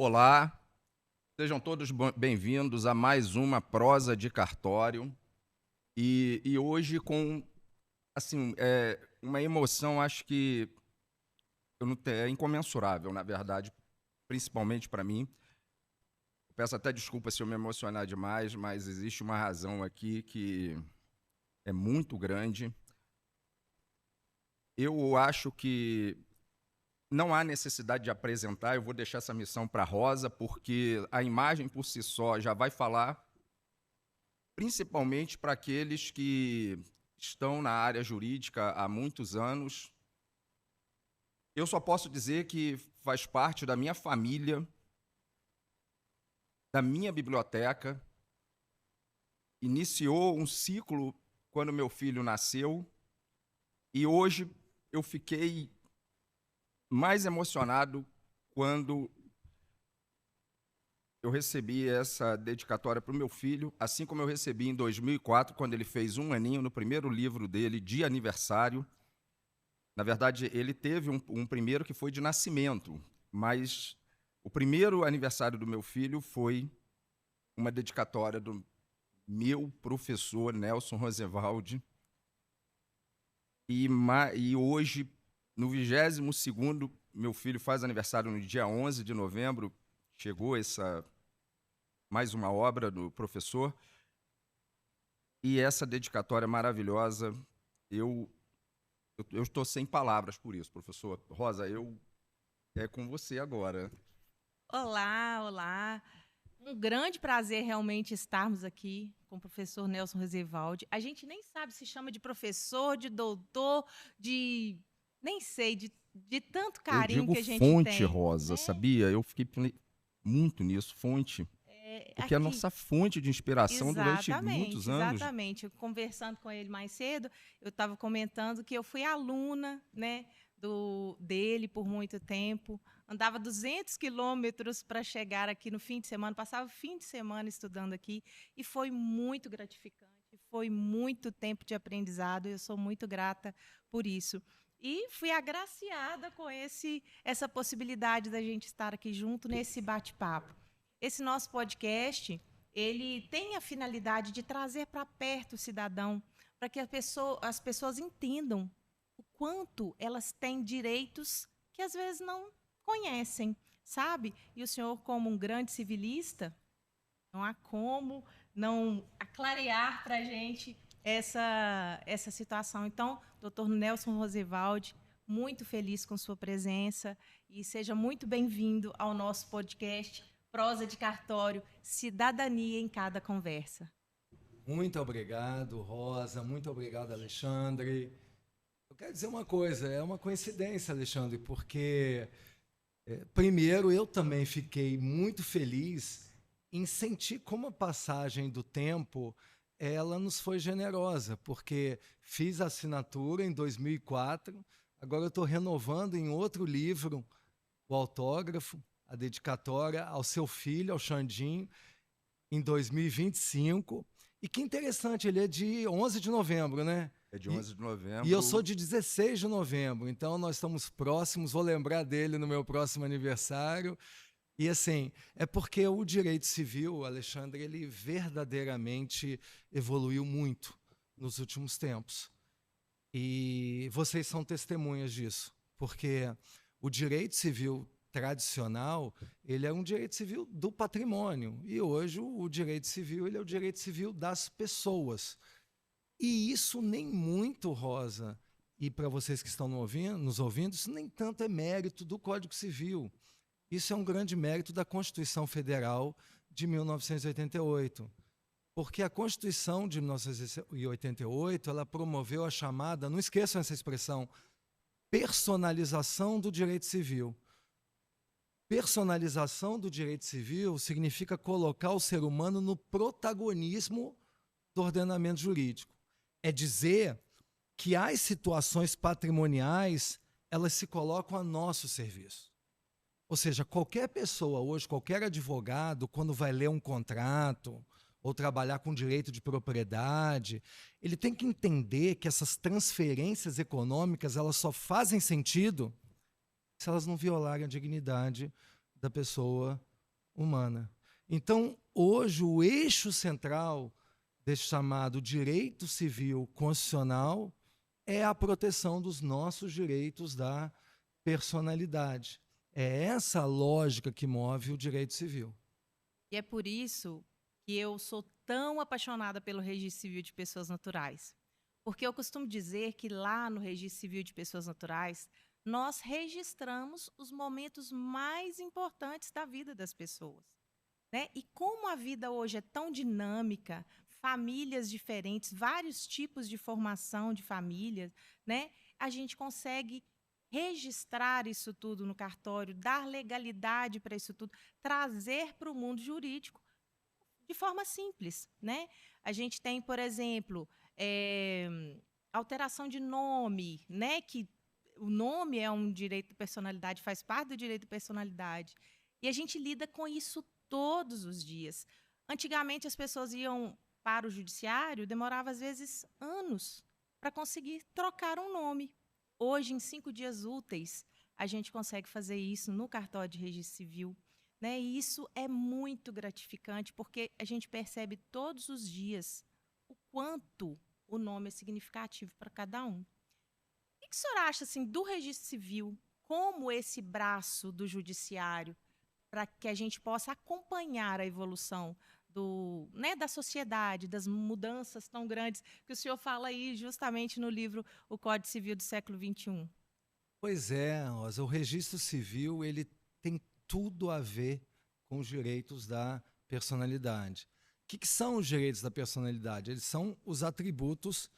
Olá, sejam todos bem-vindos a mais uma prosa de cartório. E hoje com, assim, uma emoção, acho que eu não te- é incomensurável, na verdade, principalmente para mim. Eu peço até desculpa se eu me emocionar demais, mas existe uma razão aqui que é muito grande. Eu acho que não há necessidade de apresentar, eu vou deixar essa missão para a Rosa, porque a imagem por si só já vai falar, principalmente para aqueles que estão na área jurídica há muitos anos. Eu só posso dizer que faz parte da minha família, da minha biblioteca, iniciou um ciclo quando meu filho nasceu, e hoje eu fiquei mais emocionado quando eu recebi essa dedicatória para o meu filho, assim como eu recebi em 2004, quando ele fez 1 aninho, no primeiro livro dele, de aniversário. Na verdade, ele teve um primeiro que foi de nascimento, mas o primeiro aniversário do meu filho foi uma dedicatória do meu professor, Nelson Roosevelt. E hoje, no 22º, meu filho faz aniversário no dia 11 de novembro, chegou mais uma obra do professor, e essa dedicatória maravilhosa, eu eu estou sem palavras por isso, professor. Rosa, é com você agora. Olá, olá. Um grande prazer realmente estarmos aqui com o professor Nelson Roosevelt. A gente nem sabe se chama de professor, de doutor, de nem sei, de tanto Eu carinho digo que a gente fonte, tem, Rosa, né? sabia? Eu fiquei muito nisso, fonte. Porque é a Aqui, nossa fonte de inspiração durante muitos exatamente, anos. exatamente. Conversando com ele mais cedo, eu estava comentando que eu fui aluna, né, dele por muito tempo. Andava 200 quilômetros para chegar aqui no fim de semana, passava o fim de semana estudando aqui e foi muito gratificante. Foi muito tempo de aprendizado. Eu sou muito grata por isso. E fui agraciada com essa possibilidade da gente estar aqui junto nesse bate-papo. Esse nosso podcast, ele tem a finalidade de trazer para perto o cidadão, para que as pessoas entendam o quanto elas têm direitos que às vezes não conhecem, sabe? E o senhor, como um grande civilista, não há como não clarear para a gente essa situação. Então, doutor Nelson Roosevelt, muito feliz com sua presença e seja muito bem-vindo ao nosso podcast Prosa de Cartório, Cidadania em Cada Conversa. Muito obrigado, Rosa. Muito obrigado, Alexandre. Eu quero dizer uma coisa, é uma coincidência, Alexandre, porque, primeiro, eu também fiquei muito feliz em sentir como a passagem do tempo ela nos foi generosa, porque fiz a assinatura em 2004, agora eu estou renovando em outro livro o autógrafo, a dedicatória ao seu filho, ao Xandinho, em 2025. E que interessante, ele é de 11 de novembro, né? É de E, 11 de e eu novembro. sou de 16 de novembro, então nós estamos próximos, vou lembrar dele no meu próximo aniversário. E assim, é porque o direito civil, Alexandre, ele verdadeiramente evoluiu muito nos últimos tempos. E vocês são testemunhas disso, porque o direito civil tradicional, ele é um direito civil do patrimônio, e hoje o direito civil, ele é o direito civil das pessoas. E isso nem muito, Rosa, e para vocês que estão nos ouvindo, isso nem tanto é mérito do Código Civil. Isso é um grande mérito da Constituição Federal de 1988. Porque a Constituição de 1988, ela promoveu a chamada, não esqueçam essa expressão, personalização do direito civil. Personalização do direito civil significa colocar o ser humano no protagonismo do ordenamento jurídico. É dizer que as situações patrimoniais, elas se colocam a nosso serviço. Ou seja, qualquer pessoa hoje, qualquer advogado, quando vai ler um contrato ou trabalhar com direito de propriedade, ele tem que entender que essas transferências econômicas, elas só fazem sentido se elas não violarem a dignidade da pessoa humana. Então, hoje, o eixo central desse chamado direito civil constitucional é a proteção dos nossos direitos da personalidade. É essa a lógica que move o direito civil. E é por isso que eu sou tão apaixonada pelo Registro Civil de Pessoas Naturais. Porque eu costumo dizer que lá no Registro Civil de Pessoas Naturais, nós registramos os momentos mais importantes da vida das pessoas, né? E como a vida hoje é tão dinâmica, famílias diferentes, vários tipos de formação de famílias, né? A gente consegue registrar isso tudo no cartório, dar legalidade para isso tudo, trazer para o mundo jurídico de forma simples, né? A gente tem, por exemplo, alteração de nome, né? Que o nome é um direito de personalidade, faz parte do direito de personalidade. E a gente lida com isso todos os dias. Antigamente, as pessoas iam para o judiciário, demorava, às vezes, anos para conseguir trocar um nome. Hoje, em 5 dias úteis, a gente consegue fazer isso no cartório de registro civil, né? E isso é muito gratificante, porque a gente percebe todos os dias o quanto o nome é significativo para cada um. O que o senhor acha assim, do registro civil como esse braço do judiciário para que a gente possa acompanhar a evolução da sociedade, das mudanças tão grandes que o senhor fala aí justamente no livro O Código Civil do século XXI? Pois é, Rosa, o registro civil ele tem tudo a ver com os direitos da personalidade. O que são os direitos da personalidade? Eles são os atributos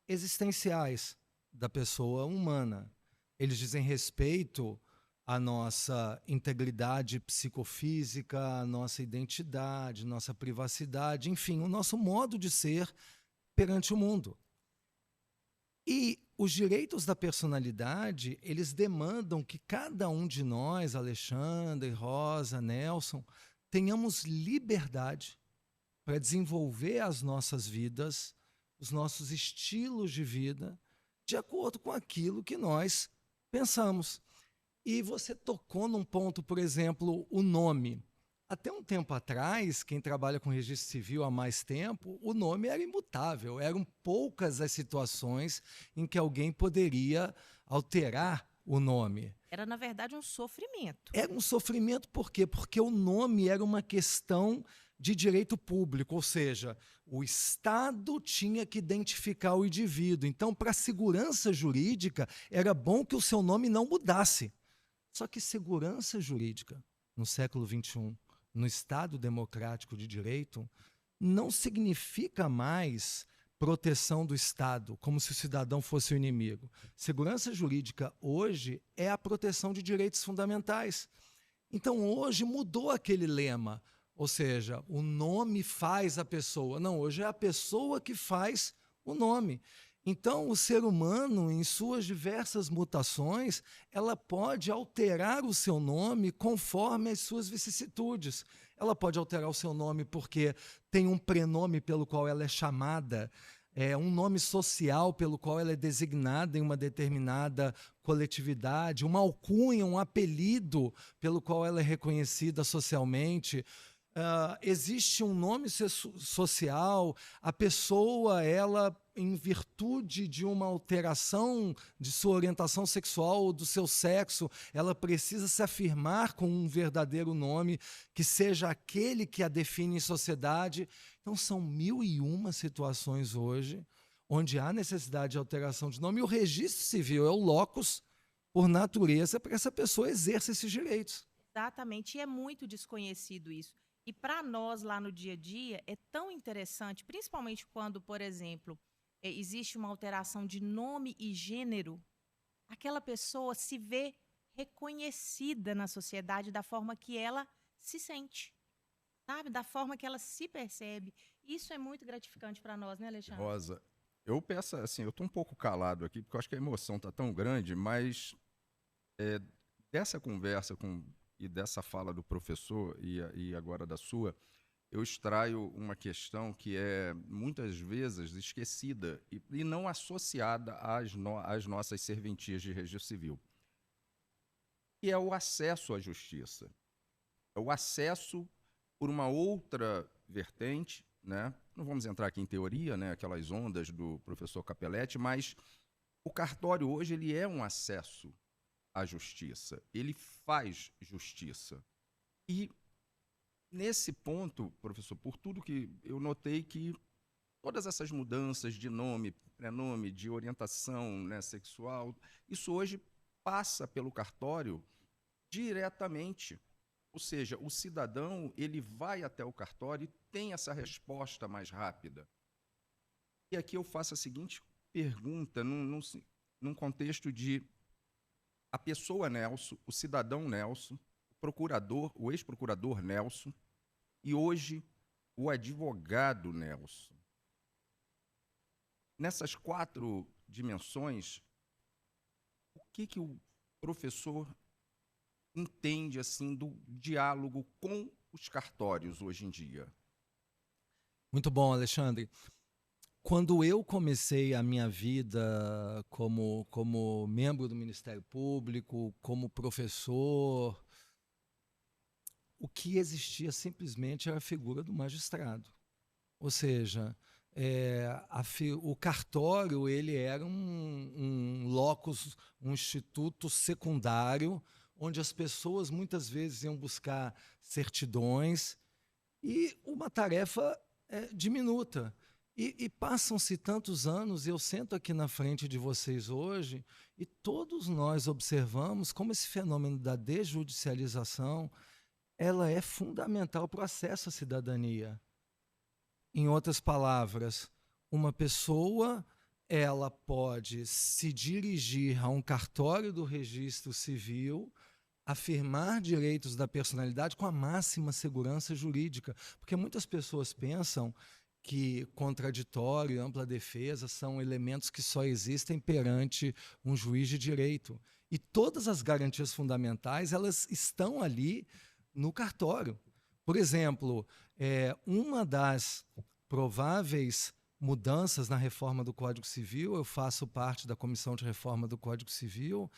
existenciais da pessoa humana. Eles dizem respeito à nossa integridade psicofísica, à nossa identidade, nossa privacidade, enfim, o nosso modo de ser perante o mundo. E os direitos da personalidade, eles demandam que cada um de nós, Alexandre, Rosa, Nelson, tenhamos liberdade para desenvolver as nossas vidas, os nossos estilos de vida, de acordo com aquilo que nós pensamos. E você tocou num ponto, por exemplo, o nome. Até um tempo atrás, quem trabalha com registro civil há mais tempo, o nome era imutável. Eram poucas as situações em que alguém poderia alterar o nome. Era, na verdade, um sofrimento. Era um sofrimento por quê? Porque o nome era uma questão de direito público, ou seja, o Estado tinha que identificar o indivíduo. Então, para a segurança jurídica, era bom que o seu nome não mudasse. Só que segurança jurídica, no século XXI, no Estado democrático de direito, não significa mais proteção do Estado, como se o cidadão fosse o inimigo. Segurança jurídica hoje é a proteção de direitos fundamentais. Então, hoje mudou aquele lema, ou seja, o nome faz a pessoa. Não, hoje é a pessoa que faz o nome. Então, o ser humano, em suas diversas mutações, ela pode alterar o seu nome conforme as suas vicissitudes. Ela pode alterar o seu nome porque tem um prenome pelo qual ela é chamada, um nome social pelo qual ela é designada em uma determinada coletividade, uma alcunha, um apelido pelo qual ela é reconhecida socialmente. Existe um nome social, a pessoa, ela, em virtude de uma alteração de sua orientação sexual ou do seu sexo, ela precisa se afirmar com um verdadeiro nome que seja aquele que a define em sociedade. Então, são 1001 situações hoje onde há necessidade de alteração de nome, e o registro civil é o locus, por natureza, para que essa pessoa exerça esses direitos. Exatamente, e é muito desconhecido isso. E para nós, lá no dia a dia, é tão interessante, principalmente quando, por exemplo, existe uma alteração de nome e gênero, aquela pessoa se vê reconhecida na sociedade da forma que ela se sente, sabe? Da forma que ela se percebe. Isso é muito gratificante para nós, né, Alexandre? Rosa, eu peço assim, eu estou um pouco calado aqui, porque eu acho que a emoção está tão grande, mas dessa conversa e dessa fala do professor e agora da sua, eu extraio uma questão que é muitas vezes esquecida e não associada às nossas serventias de registro civil, que é o acesso à justiça. É o acesso por uma outra vertente, né? Não vamos entrar aqui em teoria, né? Aquelas ondas do professor Capelletti, mas o cartório hoje ele é um acesso à justiça. Ele faz justiça. E nesse ponto, professor, por tudo que eu notei que todas essas mudanças de nome, prenome, de orientação, né, sexual, isso hoje passa pelo cartório diretamente. Ou seja, o cidadão ele vai até o cartório e tem essa resposta mais rápida. E aqui eu faço a seguinte pergunta, num contexto de a pessoa Nelson, o cidadão Nelson, o procurador, o ex-procurador Nelson, e hoje o advogado Nelson. Nessas 4 dimensões, o que o professor entende assim do diálogo com os cartórios hoje em dia? Muito bom, Alexandre. Quando eu comecei a minha vida como membro do Ministério Público, como professor, o que existia simplesmente era a figura do magistrado. Ou seja, o cartório ele era um locus, um instituto secundário, onde as pessoas muitas vezes iam buscar certidões e uma tarefa diminuta. E passam-se tantos anos, eu sento aqui na frente de vocês hoje, e todos nós observamos como esse fenômeno da desjudicialização ela é fundamental para o acesso à cidadania. Em outras palavras, uma pessoa ela pode se dirigir a um cartório do registro civil, afirmar direitos da personalidade com a máxima segurança jurídica, porque muitas pessoas pensam que contraditório e ampla defesa são elementos que só existem perante um juiz de direito. E todas as garantias fundamentais elas estão ali no cartório. Por exemplo, uma das prováveis mudanças na reforma do Código Civil, eu faço parte da Comissão de Reforma do Código Civil,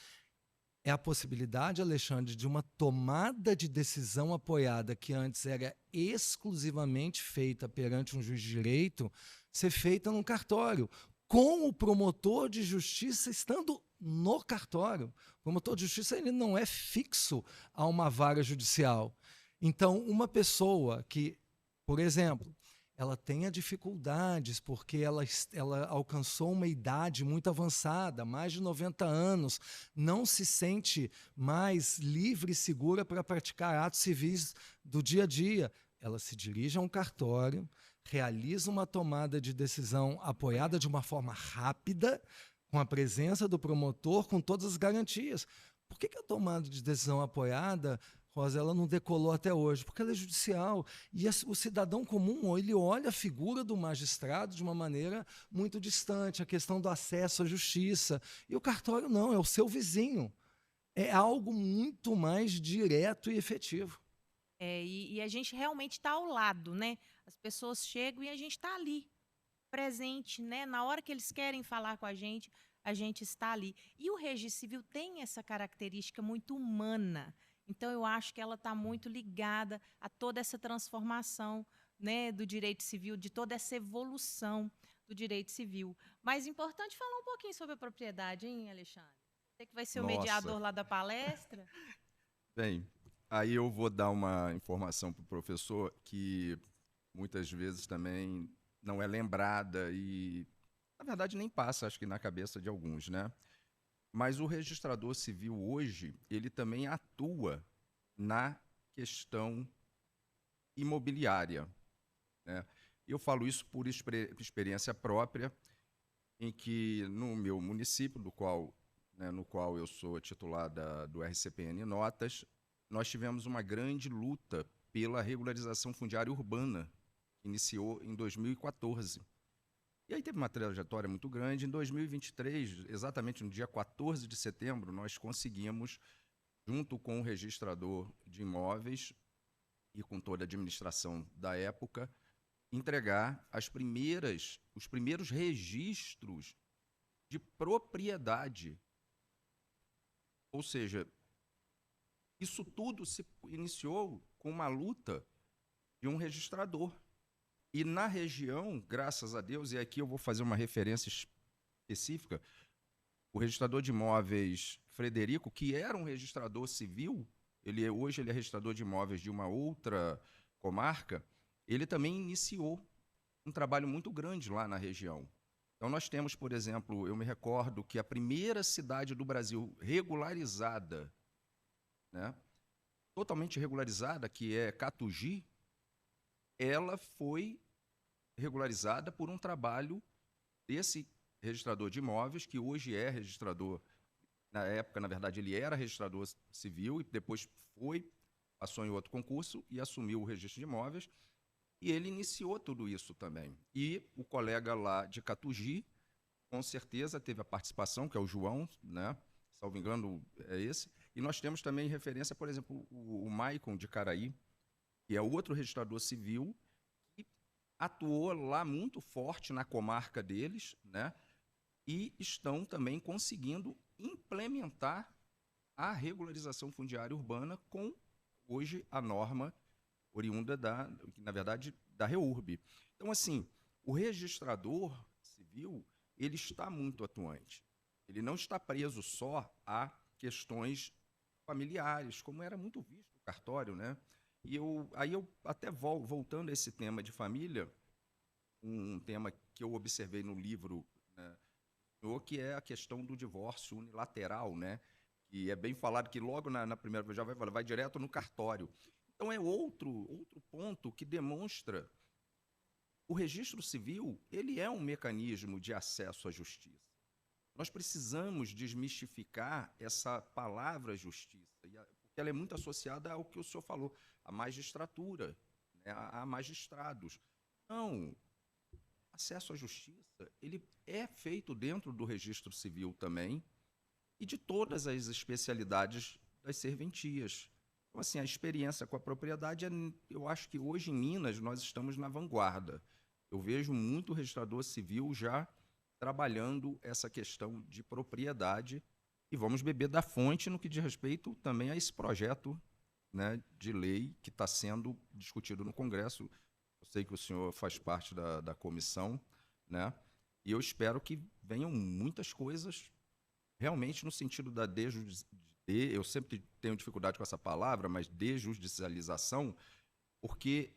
é a possibilidade, Alexandre, de uma tomada de decisão apoiada que antes era exclusivamente feita perante um juiz de direito, ser feita num cartório, com o promotor de justiça estando no cartório. O promotor de justiça ele não é fixo a uma vara judicial. Então, uma pessoa que, por exemplo, ela tenha dificuldades porque ela alcançou uma idade muito avançada, mais de 90 anos, não se sente mais livre e segura para praticar atos civis do dia a dia. Ela se dirige a um cartório, realiza uma tomada de decisão apoiada de uma forma rápida, com a presença do promotor, com todas as garantias. Por que a tomada de decisão apoiada, Rosa, ela não decolou até hoje? Porque ela é judicial. E o cidadão comum, ele olha a figura do magistrado de uma maneira muito distante, a questão do acesso à justiça. E o cartório não, é o seu vizinho. É algo muito mais direto e efetivo. E a gente realmente está ao lado, né? As pessoas chegam e a gente está ali, presente, né? Na hora que eles querem falar com a gente está ali. E o registro civil tem essa característica muito humana. Então, eu acho que ela está muito ligada a toda essa transformação, né, do direito civil, de toda essa evolução do direito civil. Mas é importante falar um pouquinho sobre a propriedade, hein, Alexandre? Você que vai ser o mediador lá da palestra. Bem, aí eu vou dar uma informação para o professor que muitas vezes também não é lembrada e, na verdade, nem passa, acho que, na cabeça de alguns, né? Mas o registrador civil hoje, ele também atua na questão imobiliária, né? Eu falo isso por experiência própria, em que no meu município, no qual eu sou titular do RCPN Notas, nós tivemos uma grande luta pela regularização fundiária urbana, que iniciou em 2014. E aí teve uma trajetória muito grande. Em 2023, exatamente no dia 14 de setembro, nós conseguimos, junto com o registrador de imóveis e com toda a administração da época, entregar os primeiros registros de propriedade. Ou seja, isso tudo se iniciou com uma luta de um registrador. E na região, graças a Deus, e aqui eu vou fazer uma referência específica, o registrador de imóveis Frederico, que era um registrador civil, hoje ele é registrador de imóveis de uma outra comarca, ele também iniciou um trabalho muito grande lá na região. Então nós temos, por exemplo, eu me recordo que a primeira cidade do Brasil regularizada, né, totalmente regularizada, que é Catugi, ela foi regularizada por um trabalho desse registrador de imóveis, que hoje é registrador, na época, na verdade, ele era registrador civil e depois passou em outro concurso e assumiu o registro de imóveis, e ele iniciou tudo isso também. E o colega lá de Catugi, com certeza, teve a participação, que é o João, né? Salvo engano, é esse. E nós temos também referência, por exemplo, o Maicon de Caraí, que é outro registrador civil, que atuou lá muito forte na comarca deles, né? E estão também conseguindo implementar a regularização fundiária urbana com, hoje, a norma oriunda, na verdade, da REURB. Então, assim, o registrador civil, ele está muito atuante. Ele não está preso só a questões familiares, como era muito visto no cartório, né? E aí eu até voltando a esse tema de família, um tema que eu observei no livro, né, que é a questão do divórcio unilateral, né? Que é bem falado que logo na primeira já vai direto no cartório. Então é outro ponto que demonstra o registro civil, ele é um mecanismo de acesso à justiça. Nós precisamos desmistificar essa palavra justiça, porque ela é muito associada ao que o senhor falou, à magistratura, né, a magistrados. Não, acesso à justiça, ele é feito dentro do registro civil também e de todas as especialidades das serventias. Então, assim, a experiência com a propriedade, eu acho que hoje em Minas nós estamos na vanguarda. Eu vejo muito registrador civil já trabalhando essa questão de propriedade e vamos beber da fonte no que diz respeito também a esse projeto, né, de lei que está sendo discutido no Congresso. Eu sei que o senhor faz parte da comissão, né, e eu espero que venham muitas coisas realmente no sentido da eu sempre tenho dificuldade com essa palavra, mas desjudicialização, porque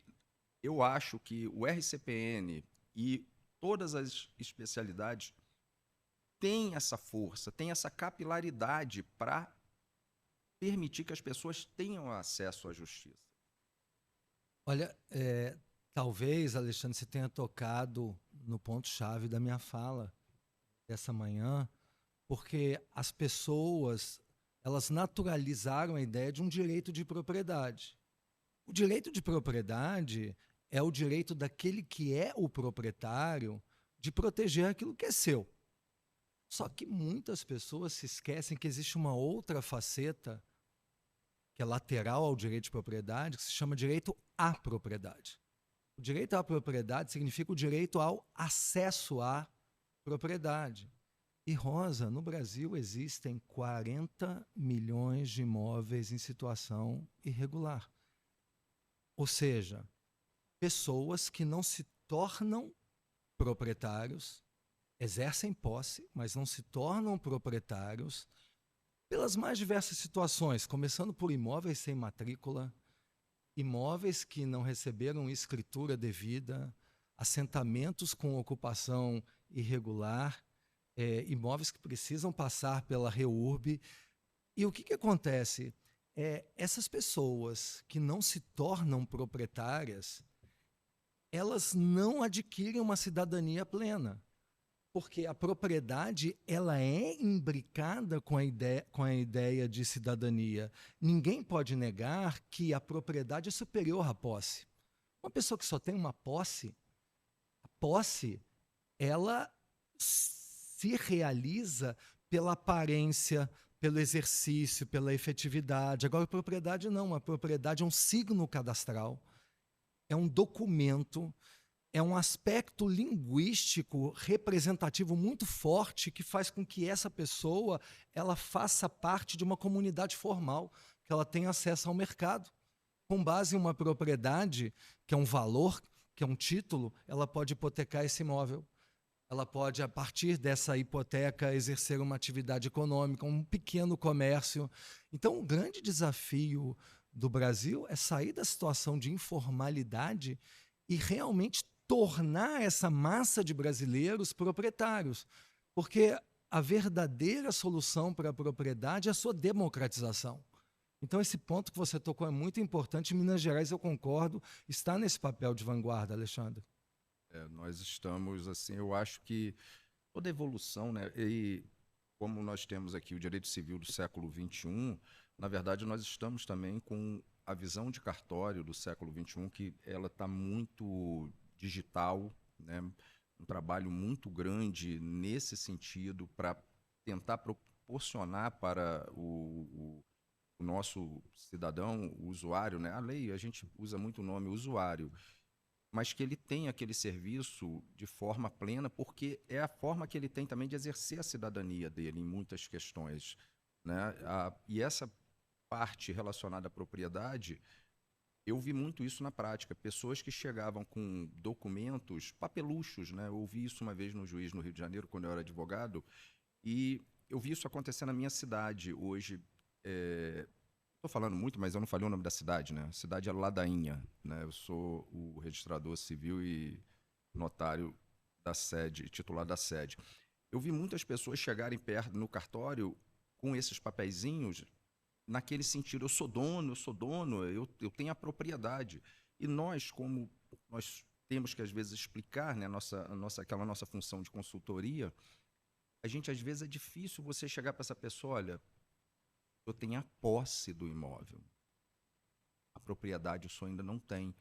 eu acho que o RCPN e todas as especialidades têm essa força, têm essa capilaridade para permitir que as pessoas tenham acesso à justiça. Olha, talvez, Alexandre, você tenha tocado no ponto-chave da minha fala dessa manhã, porque as pessoas, elas naturalizaram a ideia de um direito de propriedade. O direito de propriedade é o direito daquele que é o proprietário de proteger aquilo que é seu. Só que muitas pessoas se esquecem que existe uma outra faceta que é lateral ao direito de propriedade, que se chama direito à propriedade. O direito à propriedade significa o direito ao acesso à propriedade. E, Rosa, no Brasil existem 40 milhões de imóveis em situação irregular. Ou seja, pessoas que não se tornam proprietários, exercem posse, mas não se tornam proprietários pelas mais diversas situações, começando por imóveis sem matrícula, imóveis que não receberam escritura devida, assentamentos com ocupação irregular, imóveis que precisam passar pela REURB. E o que acontece? Essas pessoas que não se tornam proprietárias, elas não adquirem uma cidadania plena, porque a propriedade ela é imbricada com a ideia de cidadania. Ninguém pode negar que a propriedade é superior à posse. Uma pessoa que só tem uma posse, a posse, ela se realiza pela aparência, pelo exercício, pela efetividade. Agora, a propriedade não. A propriedade é um signo cadastral, é um documento, é um aspecto linguístico representativo muito forte que faz com que essa pessoa ela faça parte de uma comunidade formal, que ela tenha acesso ao mercado. com base em uma propriedade, que é um valor, que é um título, ela pode hipotecar esse imóvel. Ela pode, a partir dessa hipoteca, exercer uma atividade econômica, um pequeno comércio. Então, o grande desafio do Brasil é sair da situação de informalidade e realmente tornar essa massa de brasileiros proprietários. Porque a verdadeira solução para a propriedade é a sua democratização. Então, esse ponto que você tocou é muito importante. Em Minas Gerais, eu concordo, está nesse papel de vanguarda, Alexandre. Nós estamos, assim, eu acho que toda evolução, né, e como nós temos aqui o direito civil do século XXI, na verdade nós estamos também com a visão de cartório do século XXI, que ela está muito digital, né, um trabalho muito grande nesse sentido para tentar proporcionar para o nosso cidadão, o usuário, né, a lei, a gente usa muito o nome usuário, mas que ele tenha aquele serviço de forma plena, porque é a forma que ele tem também de exercer a cidadania dele em muitas questões, né? E essa parte relacionada à propriedade, eu vi muito isso na prática. Pessoas que chegavam com documentos, papeluchos, né? Eu ouvi isso uma vez no juiz no Rio de Janeiro, quando eu era advogado, e eu vi isso acontecer na minha cidade hoje. Estou falando muito, mas eu não falei o nome da cidade, né? A cidade é Ladainha, né? Eu sou o registrador civil e notário da sede, titular da sede. Eu vi muitas pessoas chegarem perto no cartório com esses papeizinhos, naquele sentido, eu sou dono, eu tenho a propriedade. E nós, como nós temos que às vezes explicar, né, aquela nossa função de consultoria, a gente às vezes é difícil você chegar para essa pessoa, olha, eu tenho a posse do imóvel. A propriedade o senhor ainda não tem.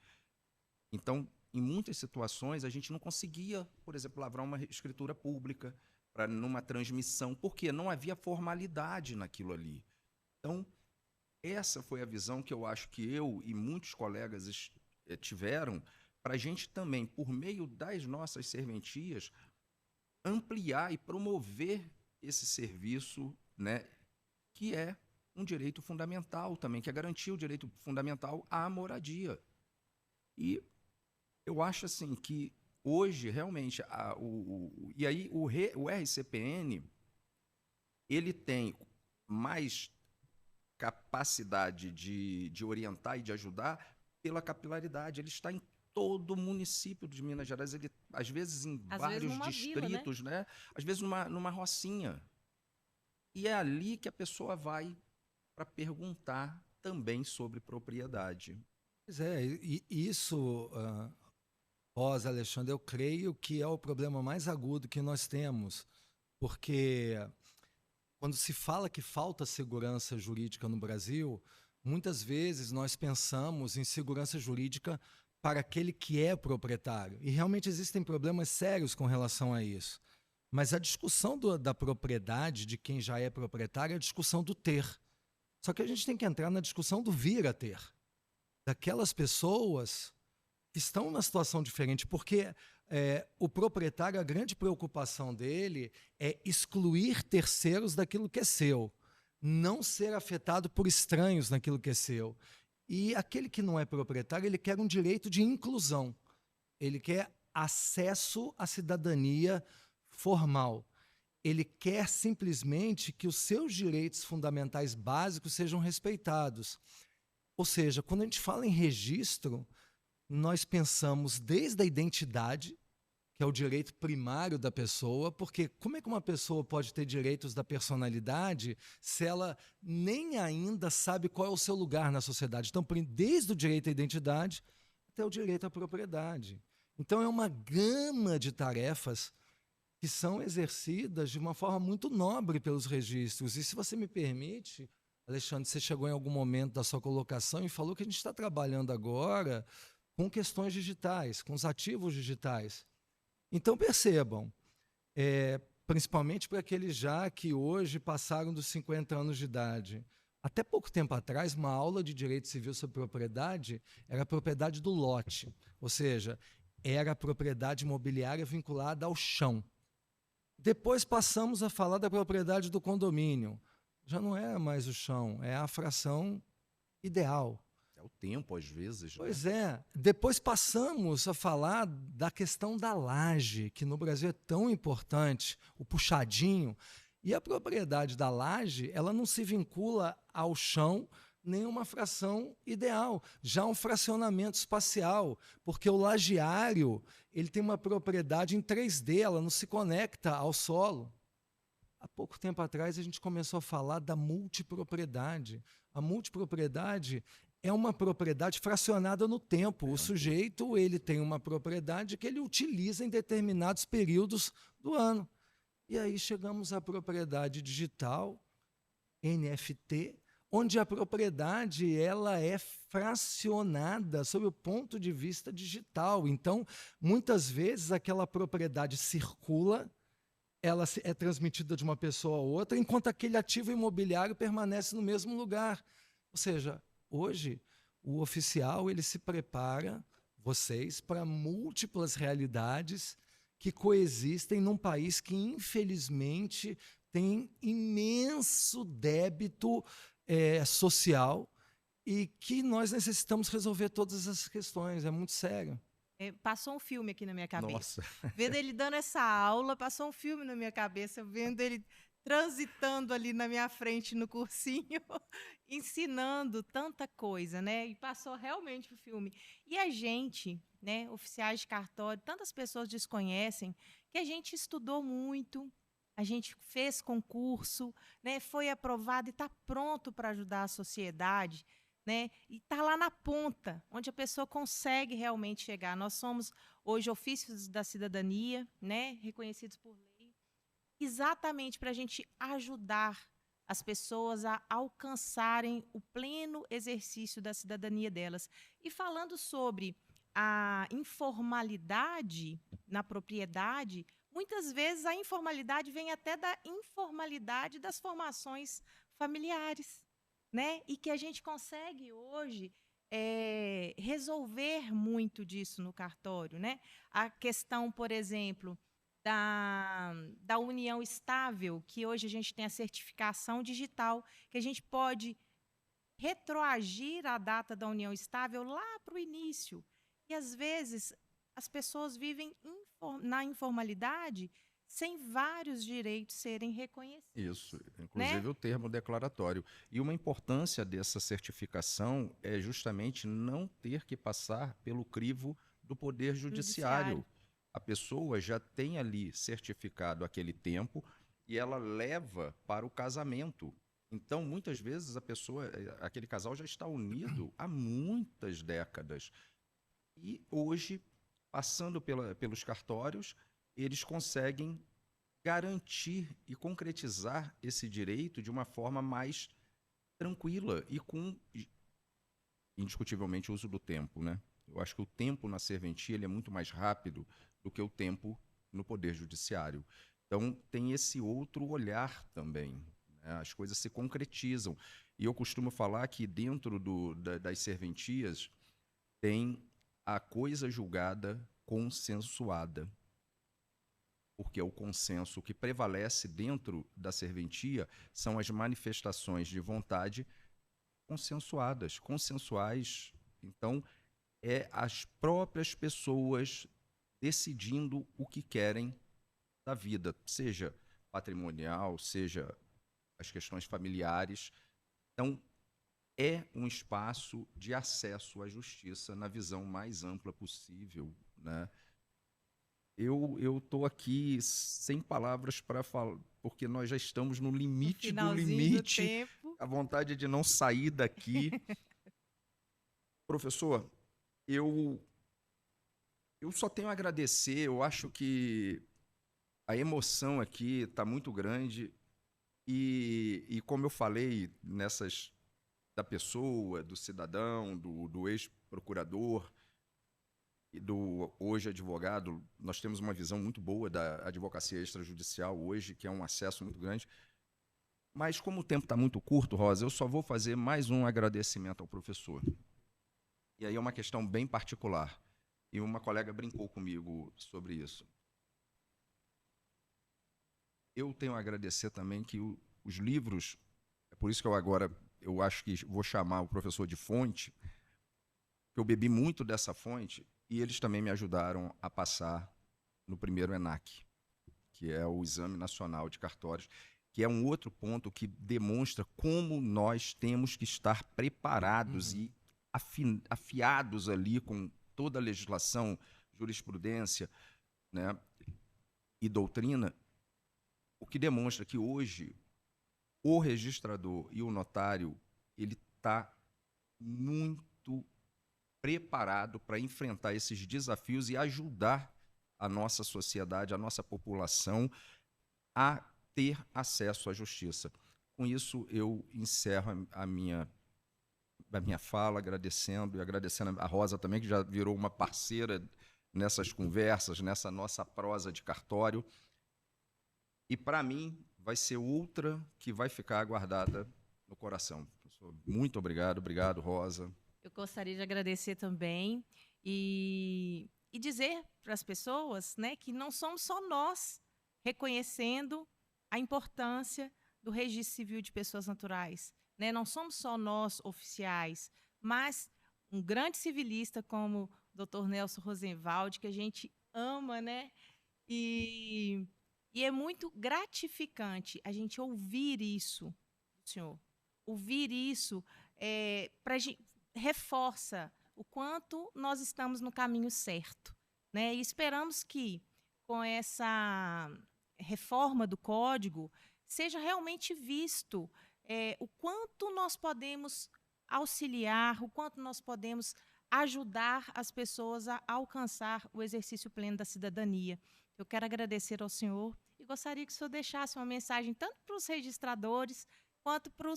Então, em muitas situações, a gente não conseguia, por exemplo, lavrar uma escritura pública para numa transmissão, porque não havia formalidade naquilo ali. Então, essa foi a visão que eu acho que eu e muitos colegas tiveram para a gente também, por meio das nossas serventias, ampliar e promover esse serviço, né, que é um direito fundamental também, que é garantir o direito fundamental à moradia. E eu acho assim que hoje, realmente, e aí o RCPN, ele tem mais capacidade de orientar e de ajudar pela capilaridade. Ele está em todo o município de Minas Gerais, ele, às vezes em vários distritos, vila, né? Às vezes numa rocinha. E é ali que a pessoa vai para perguntar também sobre propriedade. Pois é, e isso, Alexandre, eu creio que é o problema mais agudo que nós temos, porque quando se fala que falta segurança jurídica no Brasil, muitas vezes nós pensamos em segurança jurídica para aquele que é proprietário, e realmente existem problemas sérios com relação a isso. Mas a discussão da propriedade de quem já é proprietário é a discussão do ter. Só que a gente tem que entrar na discussão do vir a ter, daquelas pessoas que estão numa situação diferente, porque o proprietário, a grande preocupação dele é excluir terceiros daquilo que é seu, não ser afetado por estranhos naquilo que é seu. E aquele que não é proprietário, ele quer um direito de inclusão, ele quer acesso à cidadania formal. Ele quer simplesmente que os seus direitos fundamentais básicos sejam respeitados. Ou seja, quando a gente fala em registro, nós pensamos desde a identidade, que é o direito primário da pessoa, porque como é que uma pessoa pode ter direitos da personalidade se ela nem ainda sabe qual é o seu lugar na sociedade? Então, desde o direito à identidade até o direito à propriedade. Então, é uma gama de tarefas que são exercidas de uma forma muito nobre pelos registros. E se você me permite, Alexandre, você chegou em algum momento da sua colocação e falou que a gente está trabalhando agora com questões digitais, com os ativos digitais. Então percebam, principalmente para aqueles já que hoje passaram dos 50 anos de idade. Até pouco tempo atrás, uma aula de direito civil sobre propriedade era a propriedade do lote, ou seja, era a propriedade imobiliária vinculada ao chão. Depois passamos a falar da propriedade do condomínio. Já não é mais o chão, é a fração ideal. É o tempo, às vezes. Pois é. Depois passamos a falar da questão da laje, que no Brasil é tão importante, o puxadinho. E a propriedade da laje, ela não se vincula ao chão nem uma fração ideal, já um fracionamento espacial, porque o lajeário ele tem uma propriedade em 3D, ela não se conecta ao solo. Há pouco tempo atrás a gente começou a falar da multipropriedade. A multipropriedade é uma propriedade fracionada no tempo. O sujeito ele tem uma propriedade que ele utiliza em determinados períodos do ano. E aí chegamos à propriedade digital, NFT, onde a propriedade ela é fracionada sob o ponto de vista digital. Então, muitas vezes aquela propriedade circula, ela é transmitida de uma pessoa a outra, enquanto aquele ativo imobiliário permanece no mesmo lugar. Ou seja, hoje o oficial ele se prepara, vocês, para múltiplas realidades que coexistem num país que, infelizmente, tem imenso débito social e que nós necessitamos resolver todas essas questões. É muito sério. Passou um filme aqui na minha cabeça. Nossa. Vendo ele dando essa aula, passou um filme na minha cabeça, vendo ele transitando ali na minha frente no cursinho, ensinando tanta coisa, né? E passou realmente o filme. E a gente, né, oficiais de cartório, tantas pessoas desconhecem que a gente estudou muito, a gente fez concurso, né, foi aprovado e está pronto para ajudar a sociedade, né, e está lá na ponta, onde a pessoa consegue realmente chegar. Nós somos hoje ofícios da cidadania, né, reconhecidos por lei, exatamente para a gente ajudar as pessoas a alcançarem o pleno exercício da cidadania delas. E falando sobre a informalidade na propriedade, muitas vezes a informalidade vem até da informalidade das formações familiares, né? E que a gente consegue hoje resolver muito disso no cartório, né? A questão, por exemplo, da união estável, que hoje a gente tem a certificação digital, que a gente pode retroagir a data da união estável lá para o início. E, às vezes, as pessoas vivem na informalidade sem vários direitos serem reconhecidos. Isso, inclusive, né? O termo declaratório. E uma importância dessa certificação é justamente não ter que passar pelo crivo do Poder Judiciário. A pessoa já tem ali certificado aquele tempo e ela leva para o casamento. Então, muitas vezes, aquele casal já está unido há muitas décadas. E hoje, passando pelos cartórios, eles conseguem garantir e concretizar esse direito de uma forma mais tranquila e com, indiscutivelmente, o uso do tempo, né? Eu acho que o tempo na serventia ele é muito mais rápido do que o tempo no Poder Judiciário. Então, tem esse outro olhar também, né? As coisas se concretizam. E eu costumo falar que dentro das serventias tem a coisa julgada consensuada, porque o consenso que prevalece dentro da serventia são as manifestações de vontade consensuadas, consensuais. Então, as próprias pessoas decidindo o que querem da vida, seja patrimonial, seja as questões familiares. Então, é um espaço de acesso à justiça na visão mais ampla possível, né? Eu estou aqui sem palavras para falar, porque nós já estamos no limite do limite, do tempo. a vontade de não sair daqui. Professor, eu só tenho a agradecer, eu acho que a emoção aqui está muito grande e como eu falei, da pessoa, do cidadão, do ex-procurador e do hoje advogado, nós temos uma visão muito boa da advocacia extrajudicial hoje, que é um acesso muito grande. Mas como o tempo está muito curto, Rosa, eu só vou fazer mais um agradecimento ao professor. E aí é uma questão bem particular. E uma colega brincou comigo sobre isso. Eu tenho a agradecer também que os livros, é por isso que eu acho que vou chamar o professor de fonte, eu bebi muito dessa fonte, e eles também me ajudaram a passar no primeiro ENAC, que é o Exame Nacional de Cartórios, que é um outro ponto que demonstra como nós temos que estar preparados e afiados ali com toda a legislação, jurisprudência, né, e doutrina, o que demonstra que hoje o registrador e o notário ele está muito preparado para enfrentar esses desafios e ajudar a nossa sociedade, a nossa população a ter acesso à justiça. Com isso, eu encerro a minha fala, agradecendo, e agradecendo a Rosa também, que já virou uma parceira nessas conversas, nessa nossa prosa de cartório. E, para mim, vai ser outra que vai ficar guardada no coração. Muito obrigado, Rosa. Eu gostaria de agradecer também e dizer para as pessoas, né, que não somos só nós reconhecendo a importância do registro civil de pessoas naturais, né? Não somos só nós oficiais, mas um grande civilista como o Dr. Nelson Rosenwald, que a gente ama, né? E é muito gratificante a gente ouvir isso, senhor. Ouvir isso reforça o quanto nós estamos no caminho certo, né? E esperamos que, com essa reforma do Código, seja realmente visto o quanto nós podemos auxiliar, o quanto nós podemos ajudar as pessoas a alcançar o exercício pleno da cidadania. Eu quero agradecer ao senhor e gostaria que o senhor deixasse uma mensagem tanto para os registradores quanto para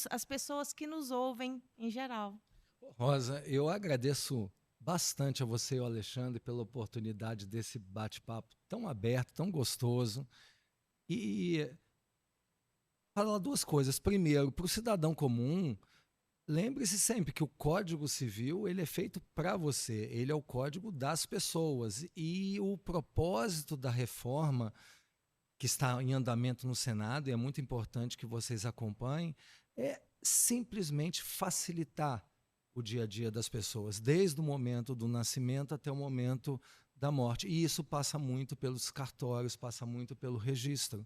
as pessoas que nos ouvem em geral. Rosa, eu agradeço bastante a você e ao Alexandre pela oportunidade desse bate-papo tão aberto, tão gostoso. E falar duas coisas. Primeiro, para o cidadão comum, lembre-se sempre que o Código Civil ele é feito para você, ele é o código das pessoas. E o propósito da reforma que está em andamento no Senado, e é muito importante que vocês acompanhem, é simplesmente facilitar o dia a dia das pessoas, desde o momento do nascimento até o momento da morte. E isso passa muito pelos cartórios, passa muito pelo registro,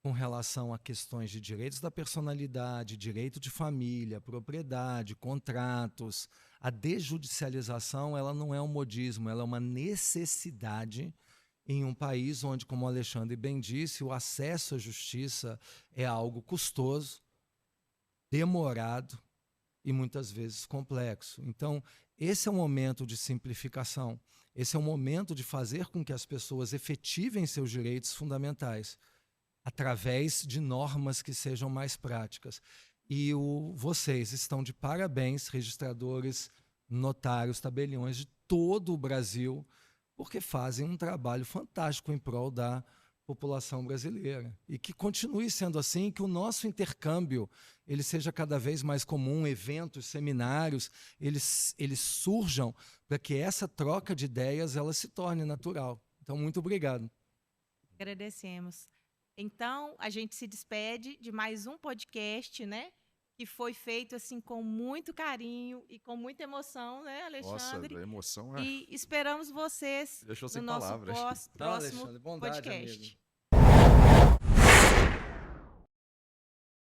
com relação a questões de direitos da personalidade, direito de família, propriedade, contratos. A desjudicialização ela não é um modismo, ela é uma necessidade em um país onde, como o Alexandre bem disse, o acesso à justiça é algo custoso, demorado e muitas vezes complexo. Então, esse é um momento de simplificação, esse é um momento de fazer com que as pessoas efetivem seus direitos fundamentais através de normas que sejam mais práticas. E vocês estão de parabéns, registradores, notários, tabeliões de todo o Brasil, porque fazem um trabalho fantástico em prol da população brasileira. E que continue sendo assim, que o nosso intercâmbio ele seja cada vez mais comum, eventos, seminários, eles surjam para que essa troca de ideias ela se torne natural. Então, muito obrigado. Agradecemos. Então, a gente se despede de mais um podcast, né? Que foi feito assim com muito carinho e com muita emoção, né, Alexandre? Nossa, a emoção é... E esperamos vocês Deixou sem no nosso palavras. próximo Alexandre, bondade, podcast. amigo.